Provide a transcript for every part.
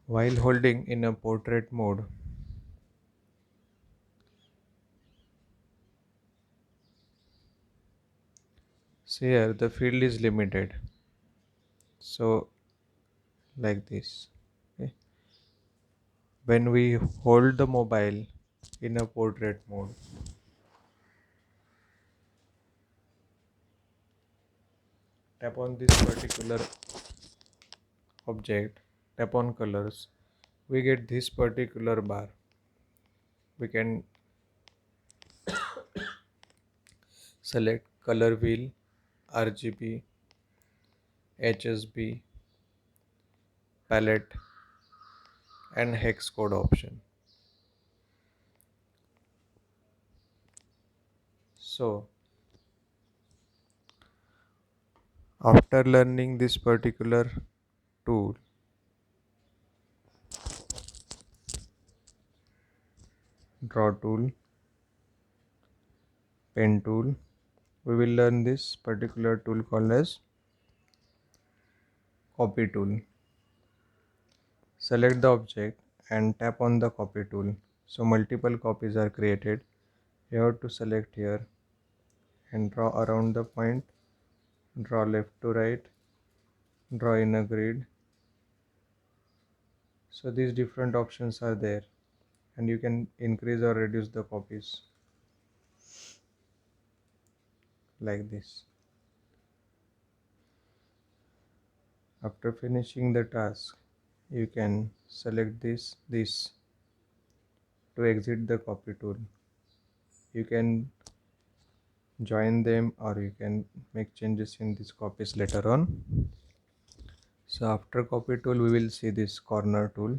While holding in a portrait mode, see here the field is limited. So like this. Okay. When we hold the mobile in a portrait mode, tap on this particular object, tap on colors, we get this particular bar. We can select color wheel, RGB, HSB, palette, and hex code option. So after learning this particular tool, draw tool, pen tool, we will learn this particular tool called as copy tool. Select the object and tap on the copy tool. So multiple copies are created. You have to select here and draw around the point, draw left to right, draw in a grid. So these different options are there and you can increase or reduce the copies like this. After finishing the task, you can select this to exit the copy tool. You can join them or you can make changes in these copies later on. So after copy tool, we will see this corner tool.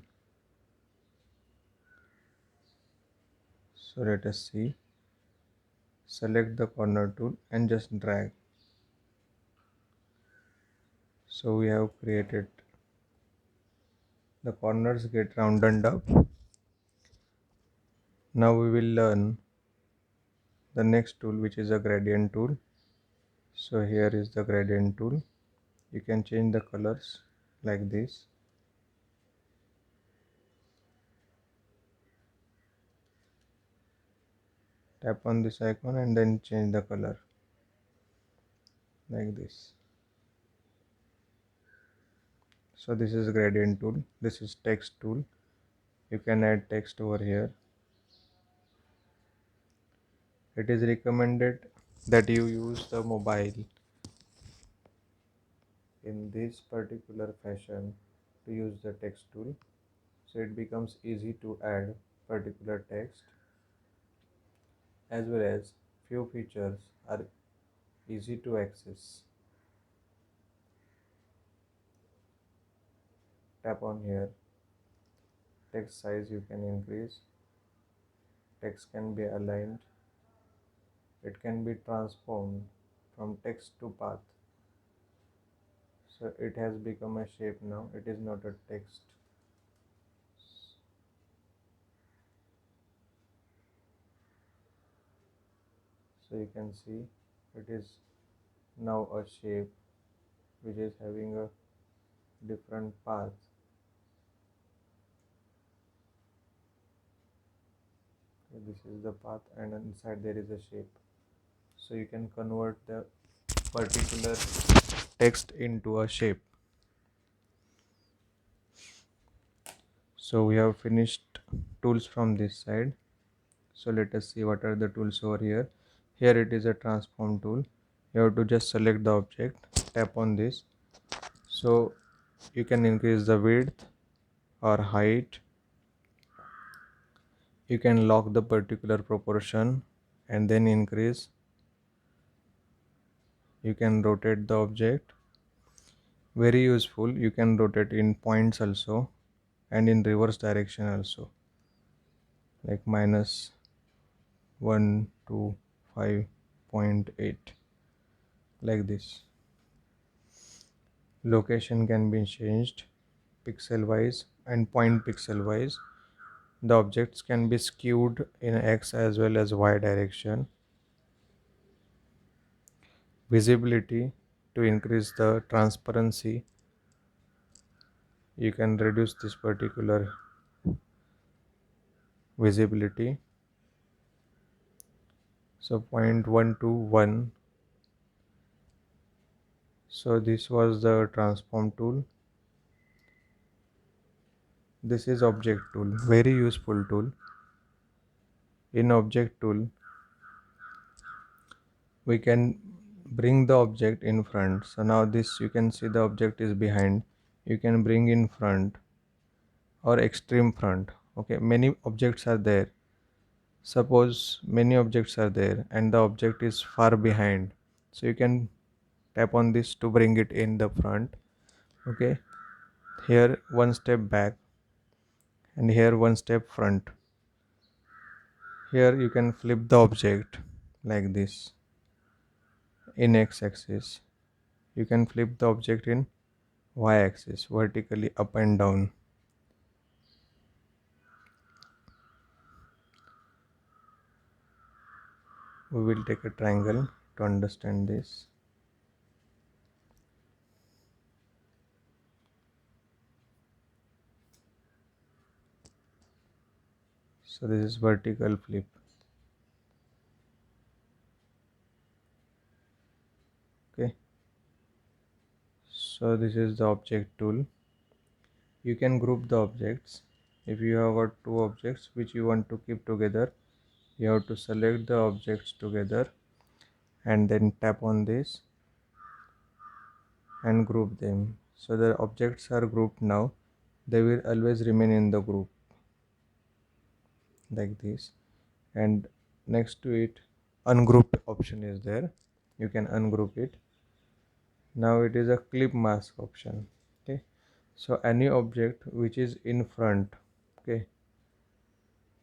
So let us see. Select the corner tool and just drag. So we have created the corners get rounded up. Now we will learn the next tool, which is a gradient tool. So here is the gradient tool. You can change the colors like this. Tap on this icon and then change the color like this. So this is gradient tool. This is text tool. You can add text over here. It is recommended that you use the mobile in this particular fashion to use the text tool, so it becomes easy to add particular text, as well as few features are easy to access. Tap on here, text size you can increase, text can be aligned, it can be transformed from text to path. So it has become a shape now, it is not a text. So you can see it is now a shape which is having a different path. Okay, this is the path and inside there is a shape. So you can convert the particular text into a shape. So we have finished tools from this side. So let us see what are the tools over here. Here it is a transform tool. You have to just select the object, tap on this. So you can increase the width or height. You can lock the particular proportion and then increase. You can rotate the object. Very useful. You can rotate in points also and in reverse direction also, like -125.8, like this. Location can be changed pixel wise and point pixel wise. The objects can be skewed in X as well as Y direction. Visibility to increase the transparency. you can reduce this particular visibility. So 0.121. So this was the transform tool. This is object tool, very useful tool. In object tool, we can bring the object in front. So now this, you can see the object is behind. You can bring in front or extreme front. Okay, many objects are there. Suppose many objects are there and the object is far behind. So you can tap on this to bring it in the front. Okay, here one step back and here one step front. Here you can flip the object like this in x-axis. You can flip the object in y-axis, vertically up and down. We will take a triangle to understand this. So this is vertical flip. Okay, so this is the object tool. You can group the objects. If you have got two objects which you want to keep together, you have to select the objects together and then tap on this and group them. So the objects are grouped now. They will always remain in the group like this. And next to it, ungroup option is there. You can ungroup it. Now it is a clip mask option. Okay, so any object which is in front, okay,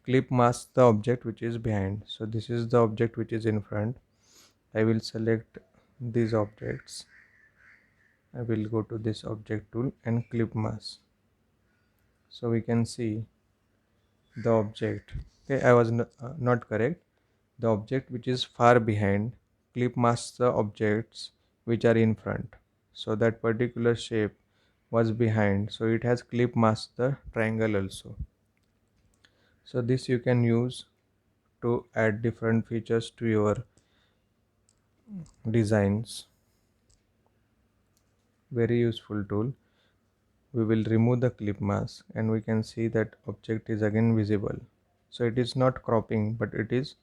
clip mask the object which is behind. So this is the object which is in front. I will select these objects. I will go to this object tool and clip mask. So we can see the object. Okay, I was not correct. The object which is far behind clip masks the objects which are in front. So that particular shape was behind, so it has clip masked the triangle also. So this you can use to add different features to your designs. Very useful tool. We will remove the clip mask and we can see that object is again visible. So it is not cropping, but it is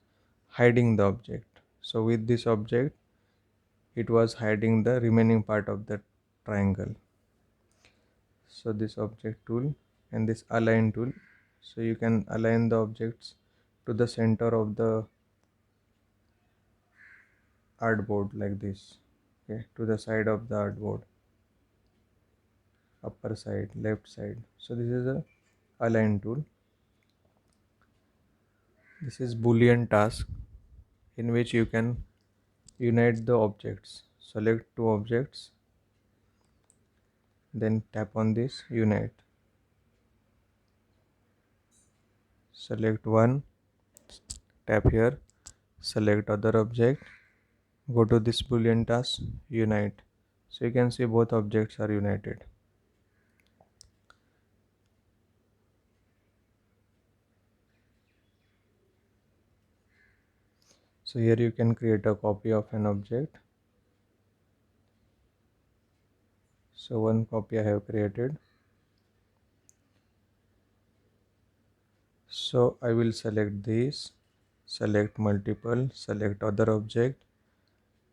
hiding the object. So with this object, it was hiding the remaining part of the triangle. So this object tool and this align tool, so you can align the objects to the center of the artboard like this. Okay, to the side of the artboard, upper side, left side. So this is a align tool. This is boolean task, in which you can unite the objects. Select two objects, then tap on this unite. Select one, tap here, select other object, go to this boolean task, unite. So you can see both objects are united. So here you can create a copy of an object. So one copy I have created. So I will select this, select multiple, select other object,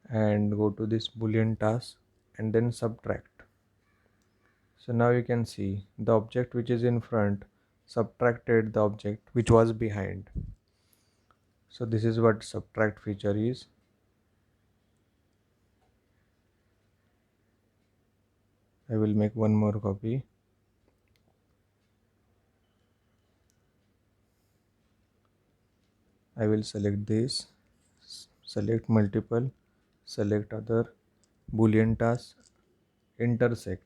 and go to this boolean task and then subtract. So now you can see the object which is in front subtracted the object which was behind. So this is what subtract feature is. I will make one more copy. I will select this, select multiple, select other, boolean task, intersect.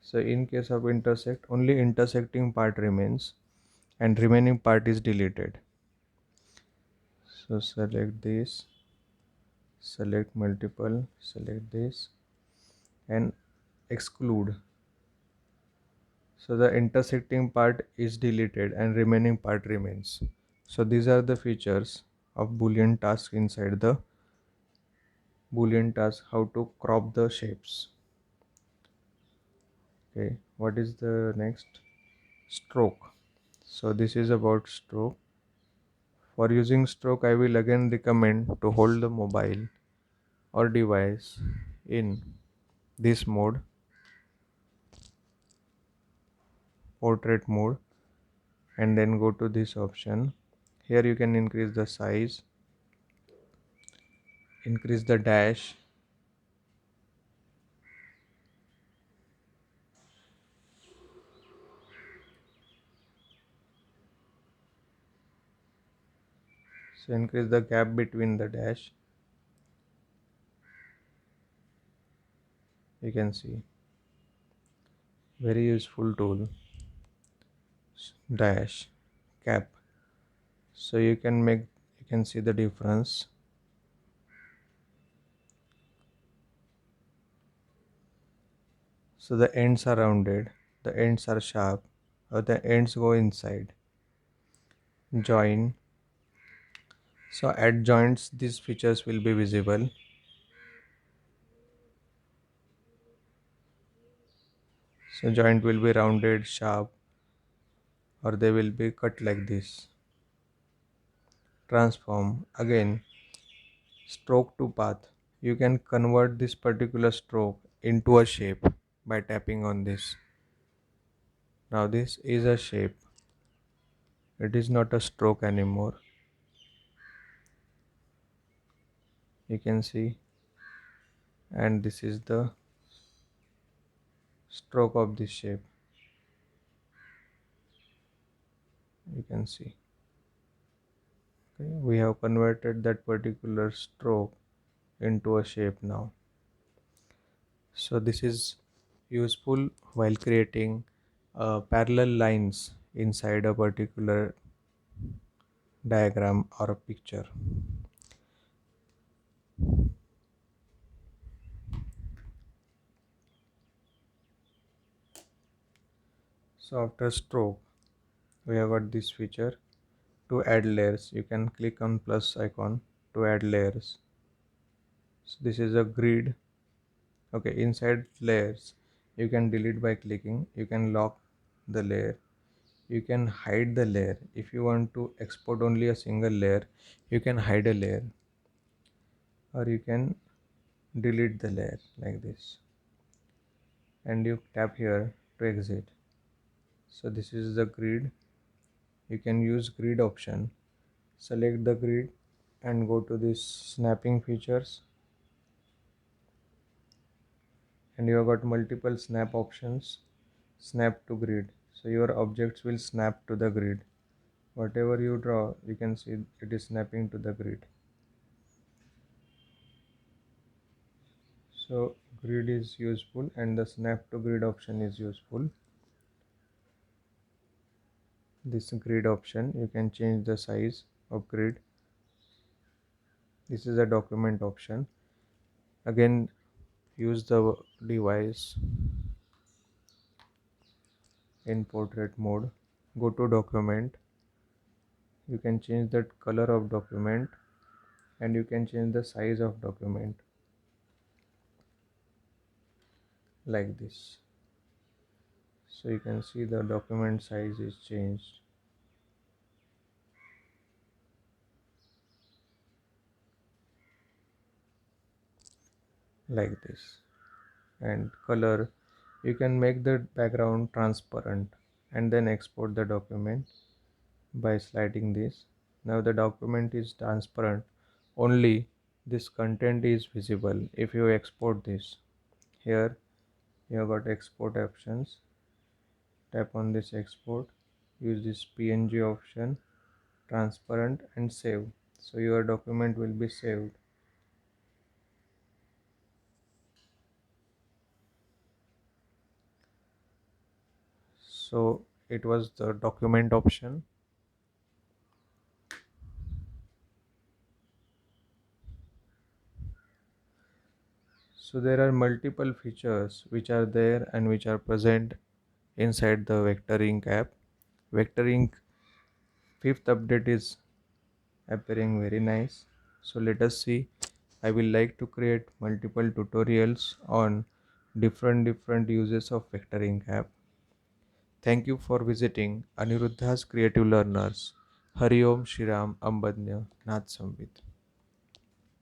So in case of intersect, only intersecting part remains and remaining part is deleted. So select this, select multiple, select this and exclude. So the intersecting part is deleted and remaining part remains. So these are the features of Boolean task inside the Boolean task, how to crop the shapes. Okay, what is the next? Stroke. So this is about stroke. For using stroke, I will again recommend to hold the mobile or device in this mode, portrait mode, and then go to this option. Here you can increase the size, increase the dash, so increase the gap between the dash. You can see, very useful tool. Dash, cap, so you can see the difference. So the ends are rounded, the ends are sharp, or the ends go inside. Join. So at joints, these features will be visible. So joint will be rounded, sharp, or they will be cut like this. Transform. Again, stroke to path. You can convert this particular stroke into a shape by tapping on this. Now this is a shape. It is not a stroke anymore. You can see, and this is the stroke of this shape. You can see. Okay, we have converted that particular stroke into a shape now. So this is useful while creating parallel lines inside a particular diagram or a picture. So after stroke, we have got this feature to add layers. You can click on plus icon to add layers. So this is a grid. Okay, inside layers, you can delete by clicking. You can lock the layer. You can hide the layer. If you want to export only a single layer, you can hide a layer, or you can delete the layer like this, and you tap here to exit. So this is the grid. You can use grid option. Select the grid and go to this snapping features, and you have got multiple snap options. Snap to grid, so your objects will snap to the grid. Whatever you draw, you can see it is snapping to the grid. So grid is useful, and the snap to grid option is useful. This grid option, you can change the size of grid. This is a document option. Again, use the device in portrait mode. Go to document. You can change the color of document, and you can change the size of document like this. So you can see the document size is changed like this. And color, you can make the background transparent and then export the document by sliding this. Now the document is transparent, only this content is visible. If you export this, here you have got export options. Tap on this export, use this PNG option, transparent, and save. So your document will be saved. So it was the document option. So there are multiple features which are there and which are present inside the Vector Ink app. Vector Ink fifth update is appearing very nice. So let us see. I will like to create multiple tutorials on different uses of Vector Ink app. Thank you for visiting Aniruddha's Creative Learners. Hari Om Shri Ram Ambadnya Nath Samvit.